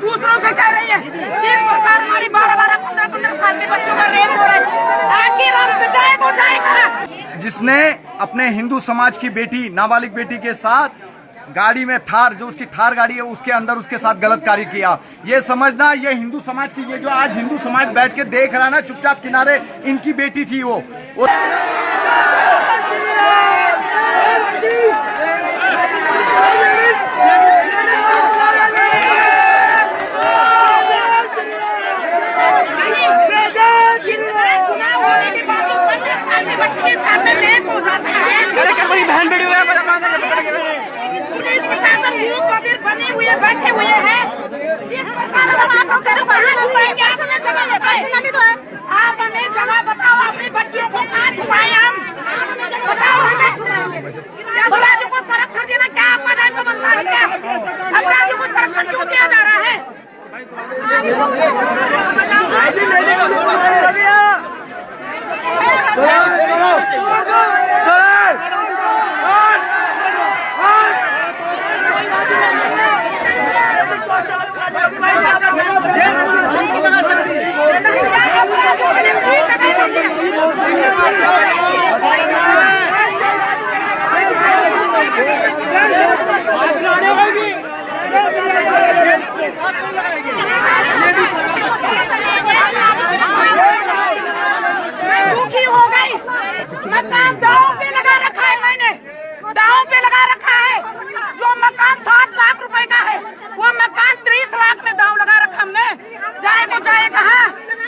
दूसरों से कह रही है। इस प्रकार हमारी 12-12, 15-15 साल के बच्चों का रेप हो रहा है। आखिर हम जाए तो जाए कहाँ? जिसने अपने हिंदू समाज की बेटी, नाबालिग बेटी के साथ गाड़ी में थार, जो उसकी थार गाड़ी है उसके अंदर उसके साथ गलत कार्य किया, ये समझना ये हिंदू समाज की, ये जो आज हिंदू समाज बैठ के देख रहा है ना चुपचाप किनारे, इनकी बेटी थी वो। बहन बेटी पुलिस प्रशासन मुंह बधिर बने हुए बैठे हुए हैं। आप हमें जगह बताओ, अपने बच्चियों को कहाँ छुपाए हम बताओ हमें। अपराधियों को संरक्षण देना क्या आपका दायित्व बनता है क्या? अपराधियों को संरक्षण क्यों दिया जा रहा है? दुखी हो गई। मकान दांव पे लगा रखा है, मैंने दांव पे लगा रखा है। जो मकान 7 लाख रुपए का है वो मकान 30 लाख में दांव लगा रखा हमने। जाए तो जाए कहाँ?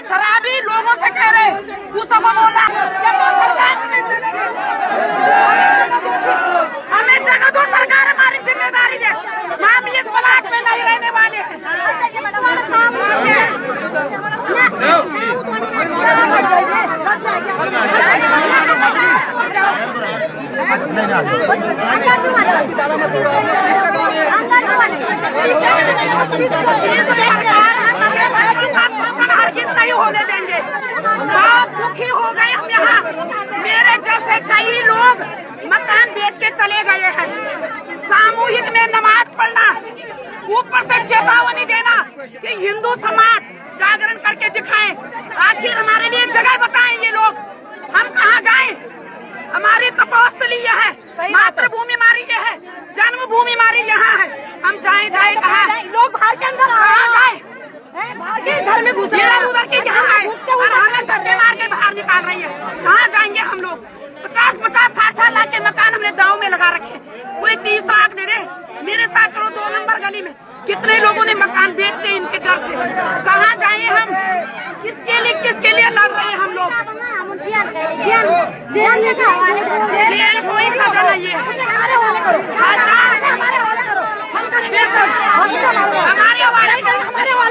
शराबी लोगों से कह रहे उसको बोला हमें जगह दो, सरकार हमारी जिम्मेदारी है। हम इस ब्लॉक में नहीं रहने वाले हैं। नहीं होने देंगे। बहुत दुखी हो गए हम यहाँ। मेरे जैसे कई लोग मकान बेच के चले गए हैं। सामूहिक में नमाज पढ़ना, ऊपर से चेतावनी देना कि हिंदू समाज जागरण करके दिखाएं। आखिर हमारे लिए जगह बताएं ये लोग, हम कहाँ जाएं? हमारी तपोस्थली यह है, मातृभूमि हमारी यह है, जन्मभूमि हमारी यहाँ है। हम जाए कहाँ? लोग बाहर के अंदर कहाँ जाए? घर में घुसे उधर के यहाँ आए और हमें धक्के मार के बाहर निकाल रही है। कहाँ जाएंगे हम लोग? 50-50, 60 लाख के मकान हमने दाव में लगा रखे। कोई 30 लाख दे दे। मेरे साथ करो 2 नंबर गली में कितने लोगों ने मकान बेच दिए इनके डर से। कहाँ जाए हम? किसके लिए लड़ रहे हैं हम लोग? जेल कोई सजा नहीं है। हमारे वाले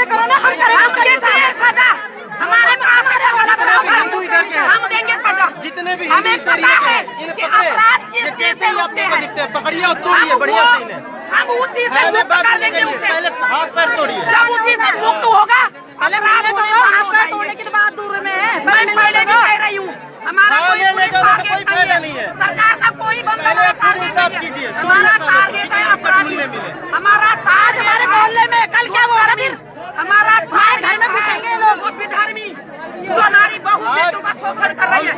करो ना, हम करेंगे सजा। हम देंगे सजा। जितने भी हमें पता है कि अपराध किस चीज से होते हैं। पकड़िए और तोड़िए, बढ़िया सीन है। हम उसी से मुक्त कर देंगे उसे। पहले हाथ पैर तोड़िए। जब उसी से मुक्त होगा, हाथ पैर तोड़ने की बात दूर में है। मैं पहले भी कह रही हूँ, हमारा कोई फायदा नहीं है। सरकार का कोई बंदा नहीं है। हमारा टारगेट है अपराधी। हमारा ताज हमारे मोहल्ले में कल क्या हुआ? हमारा घर में घुसेंगे लोग विधर्मी जो हमारी बहू बेटों का शोषण कर रही है।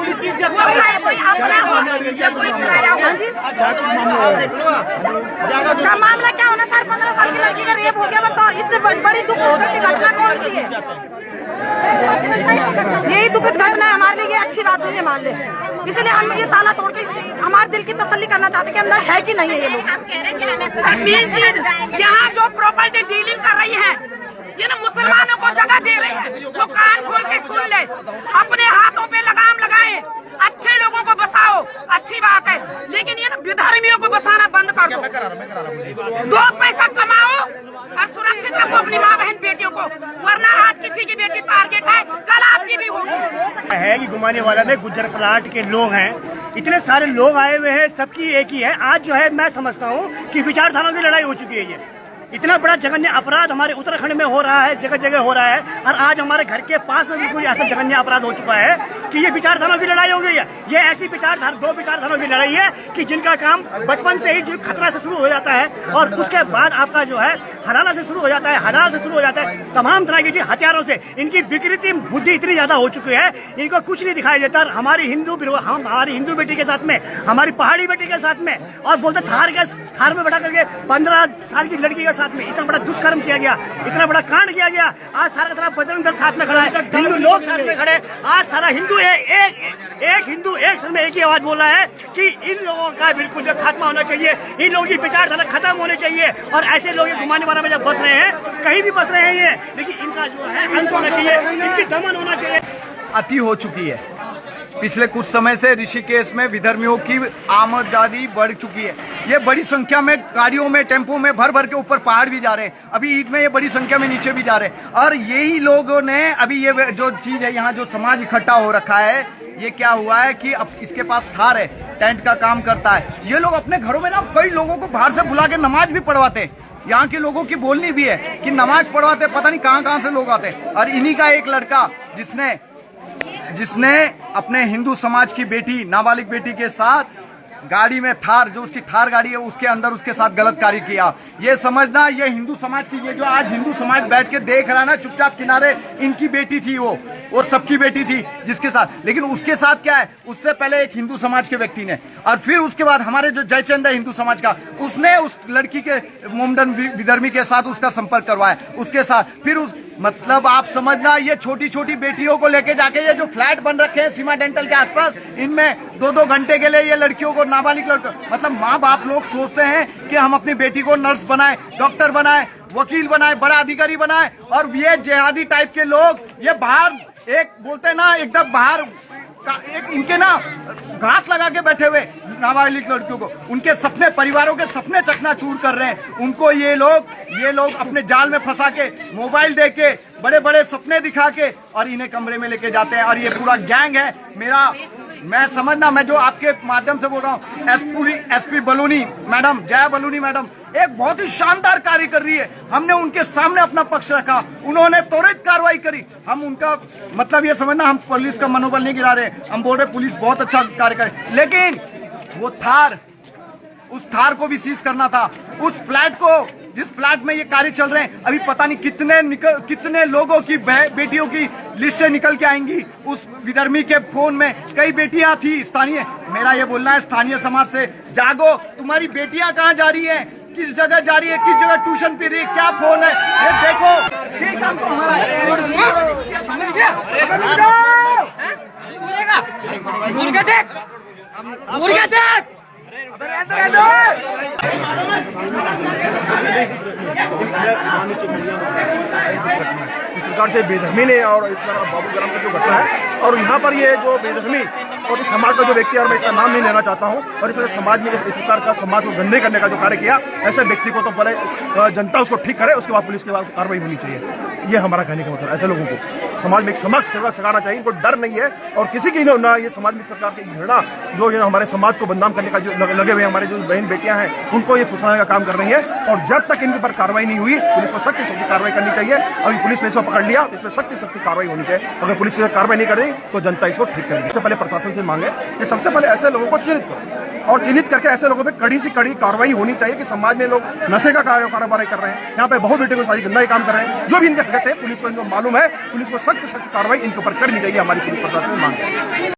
मामला क्या होना सर? 15 साल की लड़की का रेप हो गया, बताओ इससे बड़ी दुखद घटना कौन सी है? यही दुखद घटना है हमारे लिए। अच्छी बात नहीं है मान ले, इसलिए हम ये ताला तोड़ के हमारे दिल की तसल्ली करना चाहते कि अंदर है कि नहीं है ये लोग। यहाँ जो प्रॉपर्टी डीलिंग कर रही है ये ना मुसलमानों को जगह दे रही है। वो कान खोल के सुन ले, अपने हाथों पे लगाम लगाए। अच्छे लोगों को बसाओ, अच्छी बात है, लेकिन ये ना विधर्मियों को बसाना बंद कर दो। 2 पैसा कमाओ और सुरक्षित रखो अपनी माँ बहन बेटियों को, वरना आज किसी की बेटी टारगेट है, कल आपकी भी होगी। है कि घुमाने वाला में गुज्जर पलाट के लोग हैं, इतने सारे लोग आए हुए हैं, सबकी एक ही है। आज जो है मैं समझता हूँ कि विचारधारा की लड़ाई हो चुकी है। ये इतना बड़ा जघन्य अपराध हमारे उत्तराखंड में हो रहा है, जगह जगह हो रहा है, और आज हमारे घर के पास में भी कोई ऐसा जघन्य अपराध हो चुका है कि ये विचारधाराओं की लड़ाई हो गई है। ये ऐसी दो विचारधाराओं की लड़ाई है कि जिनका काम बचपन से ही जो खतरा से शुरू हो जाता है और उसके बाद आपका जो है हराना से शुरू हो जाता है, हराल से शुरू हो जाता है, तमाम तरह के हथियारों से। इनकी विकृति बुद्धि इतनी ज्यादा हो चुकी है, इनको कुछ नहीं दिखाई देता। हमारी हिंदू बेटी के साथ में, हमारी पहाड़ी बेटी के साथ में, और बोलते थार में बैठा करके 15 साल की लड़की के साथ में इतना बड़ा दुष्कर्म किया गया, इतना बड़ा कांड किया गया। आज सारा का सारा बजरंग दल साथ में खड़ा है, हिंदू लोग साथ में खड़े। आज सारा हिंदू एक हिंदू एक सुर में एक ही आवाज बोल रहा है कि इन लोगों का बिल्कुल जो खात्मा होना चाहिए, इन लोगों की विचारधारा खत्म होनी चाहिए। और ऐसे लोग घुमाने वाला में जब बस रहे हैं, कहीं भी बस रहे हैं ये, लेकिन इनका जो है अंत होना चाहिए, इनकी दमन होना चाहिए। अति हो चुकी है। पिछले कुछ समय से ऋषिकेश में विधर्मियों की आमदनी बढ़ चुकी है। ये बड़ी संख्या में गाड़ियों में, टेम्पो में भर भर के ऊपर पहाड़ भी जा रहे हैं। अभी ईद में ये बड़ी संख्या में नीचे भी जा रहे हैं। और यही लोगों ने अभी ये जो चीज है, यहाँ जो समाज इकट्ठा हो रखा है, ये क्या हुआ है कि अब इसके पास थार है, टेंट का काम करता है। ये लोग अपने घरों में ना कई लोगों को बाहर से बुला के नमाज भी पढ़वाते हैं। यहाँ के लोगों की बोलनी भी है कि नमाज पढ़वाते, पता नहीं कहाँ से लोग आते हैं। और इन्हीं का एक लड़का जिसने अपने हिंदू समाज की बेटी, नाबालिग बेटी के साथ गाड़ी में थार, जो उसकी थार गाड़ी है, उसके अंदर उसके साथ गलत कार्य किया। ये समझना, ये हिंदू समाज की, ये जो आज हिंदू समाज बैठ के देख रहा है ना चुपचाप किनारे, इनकी बेटी थी वो सबकी बेटी थी जिसके साथ। लेकिन उसके साथ क्या है, उससे पहले एक हिंदू समाज के व्यक्ति ने, और फिर उसके बाद हमारे जो जयचंद है हिंदू समाज का, उसने उस लड़की के मोमडन विधर्मी के साथ उसका संपर्क करवाया, उसके साथ फिर मतलब आप समझना, ये छोटी छोटी बेटियों को लेके जाके ये जो फ्लैट बन रखे हैं सीमा डेंटल के आसपास, इनमें 2-2 घंटे के लिए ये लड़कियों को, नाबालिग लड़कियों, मतलब माँ बाप लोग सोचते हैं कि हम अपनी बेटी को नर्स बनाए, डॉक्टर बनाए, वकील बनाए, बड़ा अधिकारी बनाए। और ये जिहादी टाइप के लोग ये बाहर एक बोलते हैं ना, एकदम बाहर एक इनके ना घात लगा के बैठे हुए नाबालिग लड़कियों को, उनके सपने, परिवारों के सपने चकनाचूर कर रहे हैं। उनको ये लोग अपने जाल में फंसा के, मोबाइल दे के, बड़े बड़े सपने दिखा के, और इन्हें कमरे में लेके जाते हैं। और ये पूरा गैंग है मैं समझना, मैं जो आपके माध्यम से बोल रहा हूँ, SP Baluni madam, Jaya Baluni madam एक बहुत ही शानदार कार्य कर रही है। हमने उनके सामने अपना पक्ष रखा, उन्होंने त्वरित कार्रवाई करी। हम उनका मतलब ये समझना, हम पुलिस का मनोबल नहीं गिरा रहे, हम बोल रहे पुलिस बहुत अच्छा कार्य करे, लेकिन वो उस थार को भी सीज करना था। उस फ्लैट को, जिस फ्लैट में ये कार्य चल रहे हैं, अभी पता नहीं कितने लोगों की बेटियों की लिस्टें निकल के आएंगी। उस विधर्मी के फोन में कई बेटियां थी स्थानीय। मेरा ये बोलना है स्थानीय समाज से, जागो, तुम्हारी बेटियां कहाँ जा रही हैं, किस जगह जा रही है, किस जगह ट्यूशन पढ़ रही है, क्या फोन है, ये देखो। ये काम तुम्हारा है। मुर्गा देख। इस प्रकार से बेधर्मी ने और इस तरह बाबू ग्राम की जो घटना है, और यहाँ पर ये जो बेधर्मी और इस समाज का जो व्यक्ति है, और मैं इसका नाम नहीं लेना चाहता हूँ, और इस समाज में इस प्रकार का समाज को गंदे करने का जो कार्य किया, ऐसे व्यक्ति को तो पहले जनता उसको ठीक करे, उसके बाद पुलिस के बाद कार्रवाई होनी चाहिए। ये हमारा कहने का मतलब। ऐसे लोगों को समाज में एक समझ सिखाना चाहिए, इनको डर नहीं है, और किसी की ना ये समाज में इस प्रकार की घृणा जो हमारे समाज को बदनाम करने का जो लगे हुए हमारे जो बहन बेटियां हैं, उनको ये फुसलाने का काम कर रही है। और जब तक इनके ऊपर कार्रवाई नहीं हुई, पुलिस को सख्त से कार्रवाई करनी चाहिए। अभी पुलिस ने इसको पकड़ लिया, तो इसमें सख्त कार्रवाई होनी चाहिए। अगर पुलिस कार्रवाई नहीं करेगी तो जनता इसको ठीक करेगी। सबसे पहले प्रशासन से मांगे कि सबसे पहले ऐसे लोगों को चिन्हित करो, और चिन्हित करके ऐसे लोगों पे कड़ी से कड़ी कार्रवाई होनी चाहिए कि समाज में लोग नशे का कारोबार कर रहे हैं, यहाँ पे बहुत बेटे को सारी गंदा काम कर रहे हैं, जो भी इनके हक है, पुलिस को इनको मालूम है, पुलिस को सख्त कार्रवाई इनके ऊपर करनी चाहिए। हमारी पुलिस प्रशासन से मांग है।